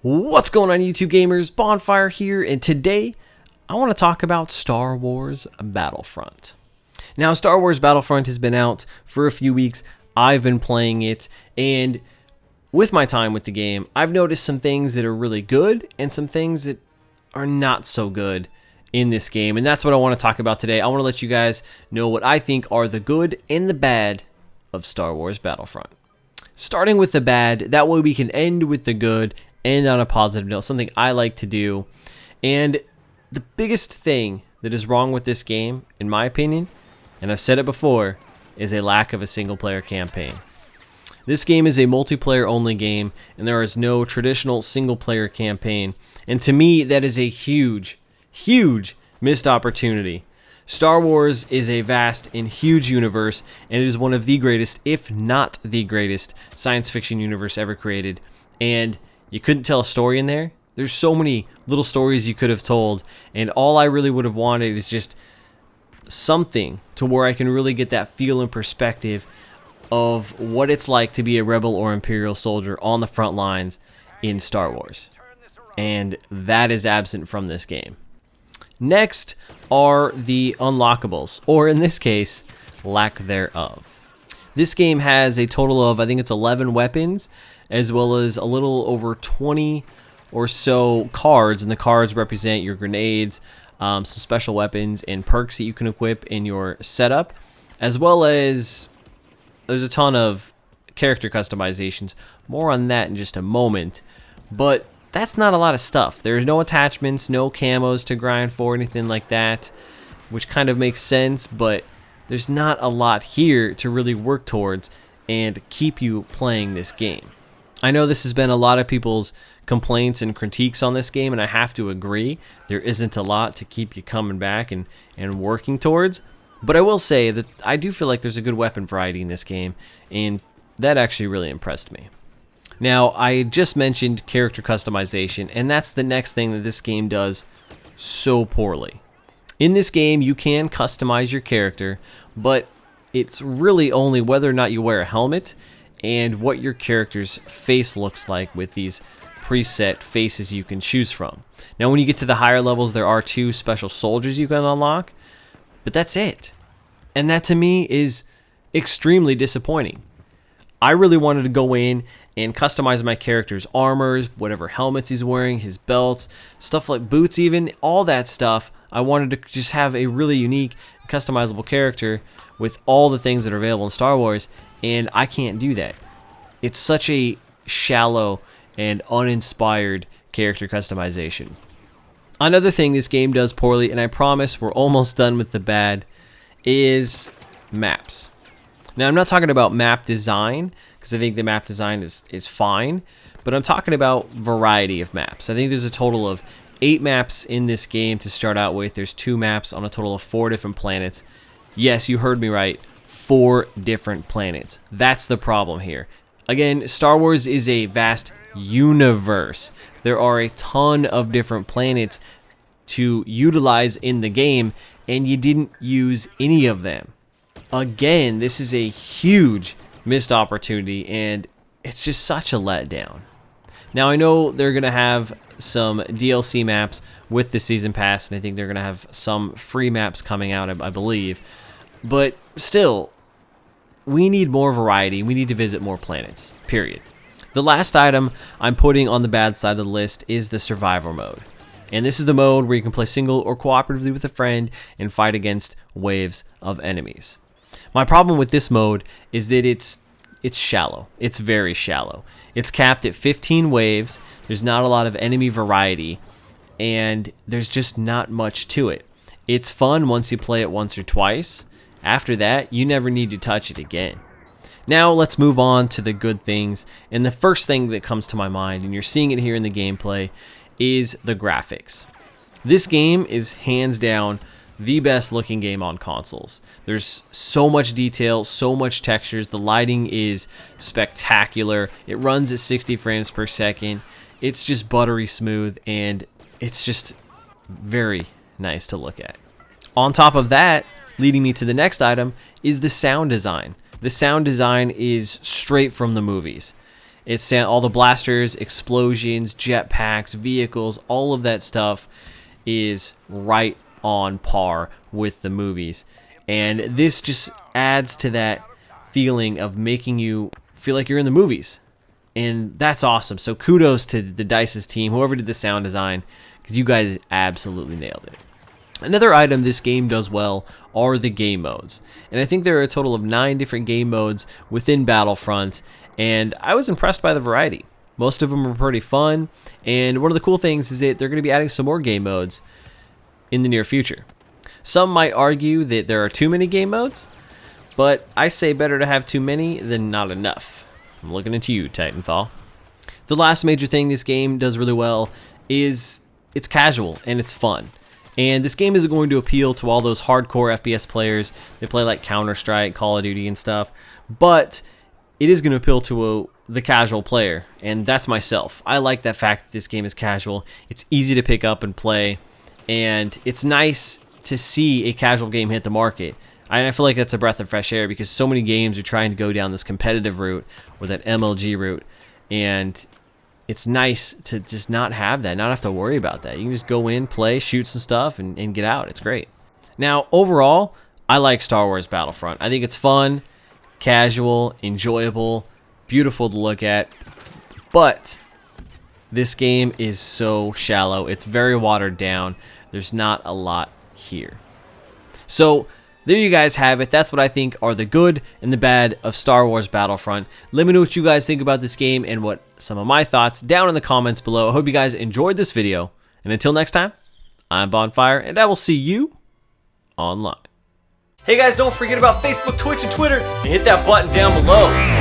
What's going on, YouTube gamers? Bonfire here, and today I want to talk about Star Wars Battlefront. Now, Star Wars Battlefront has been out for a few weeks. I've been playing it, and with my time with the game, I've noticed some things that are really good and some things that are not so good in this game, and that's what I want to talk about today. I want to let you guys know what I think are the good and the bad of Star Wars Battlefront. Starting with the bad, that way we can end with the good, end on a positive note, something I like to do. And the biggest thing that is wrong with this game, in my opinion, and I've said it before, is a lack of a single player campaign. This game is a multiplayer only game, and there is no traditional single player campaign. And to me, that is a huge missed opportunity. Star Wars is a vast and huge universe, and it is one of the greatest, if not the greatest, science fiction universe ever created. And you couldn't tell a story in there. There's so many little stories you could have told, and all I really would have wanted is just something to where I can really get that feel and perspective of what it's like to be a rebel or imperial soldier on the front lines in Star Wars. And that is absent from this game. Next are the unlockables, or in this case, lack thereof. This game has a total of, I think it's 11 weapons, as well as a little over 20 or so cards, and the cards represent your grenades, some special weapons and perks that you can equip in your setup, as well as there's a ton of character customizations. More on that in just a moment, but that's not a lot of stuff. There's no attachments, no camos to grind for, anything like that, which kind of makes sense, but there's not a lot here to really work towards and keep you playing this game. I know this has been a lot of people's complaints and critiques on this game, and I have to agree. There isn't a lot to keep you coming back and working towards. But I will say that I do feel like there's a good weapon variety in this game, and that actually really impressed me. Now, I just mentioned character customization, and that's the next thing that this game does so poorly. In this game, you can customize your character, but it's really only whether or not you wear a helmet and what your character's face looks like with these preset faces you can choose from. Now, when you get to the higher levels, there are 2 special soldiers you can unlock, but that's it. And that to me is extremely disappointing. I really wanted to go in and customize my character's armors, whatever helmets he's wearing, his belts, stuff like boots even, all that stuff. I wanted to just have a really unique, customizable character with all the things that are available in Star Wars, and I can't do that. It's such a shallow and uninspired character customization. Another thing this game does poorly, and I promise we're almost done with the bad, is maps. Now, I'm not talking about map design, because I think the map design is fine, but I'm talking about variety of maps. I think there's a total of 8 maps in this game to start out with. There's 2 maps on a total of 4 different planets. Yes, you heard me right. 4 different planets. That's the problem here. Again, Star Wars is a vast universe. There are a ton of different planets to utilize in the game, and you didn't use any of them. Again, this is a huge missed opportunity, and it's just such a letdown. Now, I know they're going to have some DLC maps with the Season Pass, and I think they're going to have some free maps coming out, I believe. But still, we need more variety. We need to visit more planets, period. The last item I'm putting on the bad side of the list is the survival mode. And this is the mode where you can play single or cooperatively with a friend and fight against waves of enemies. My problem with this mode is that it's shallow. It's very shallow. It's capped at 15 waves. There's not a lot of enemy variety, and there's just not much to it. It's fun once you play it once or twice. After that, you never need to touch it again. Now let's move on to the good things, and the first thing that comes to my mind, and you're seeing it here in the gameplay, is the graphics. This game is hands down the best looking game on consoles. There's so much detail, so much textures, the lighting is spectacular, it runs at 60 frames per second, it's just buttery smooth, and it's just very nice to look at. On top of that, leading me to the next item, is the sound design. the sound design is straight from the movies. It's all the blasters, explosions, jetpacks, vehicles, all of that stuff is right on par with the movies. And this just adds to that feeling of making you feel like you're in the movies. And that's awesome. So kudos to the DICE's team, whoever did the sound design, because you guys absolutely nailed it. Another item this game does well are the game modes. And I think there are a total of 9 different game modes within Battlefront, and I was impressed by the variety. Most of them are pretty fun, and one of the cool things is that they're going to be adding some more game modes in the near future. Some might argue that there are too many game modes, but I say better to have too many than not enough. I'm looking at you, Titanfall. The last major thing this game does really well is it's casual and it's fun. And this game isn't going to appeal to all those hardcore FPS players that play like Counter-Strike, Call of Duty and stuff, but it is going to appeal to the casual player, and that's myself. I like that fact that this game is casual. It's easy to pick up and play, and it's nice to see a casual game hit the market. I feel like that's a breath of fresh air because so many games are trying to go down this competitive route or that MLG route, and it's nice to just not have that, not have to worry about that. You can just go in, play, shoot some stuff, and get out. It's great. Now, overall, I like Star Wars Battlefront. I think it's fun, casual, enjoyable, beautiful to look at, but this game is so shallow. It's very watered down. There's not a lot here. So there you guys have it. That's what I think are the good and the bad of Star Wars Battlefront. Let me know what you guys think about this game and what some of my thoughts down in the comments below. I hope you guys enjoyed this video. And until next time, I'm Bonfire, and I will see you online. Hey guys, don't forget about Facebook, Twitch, and Twitter, and hit that button down below.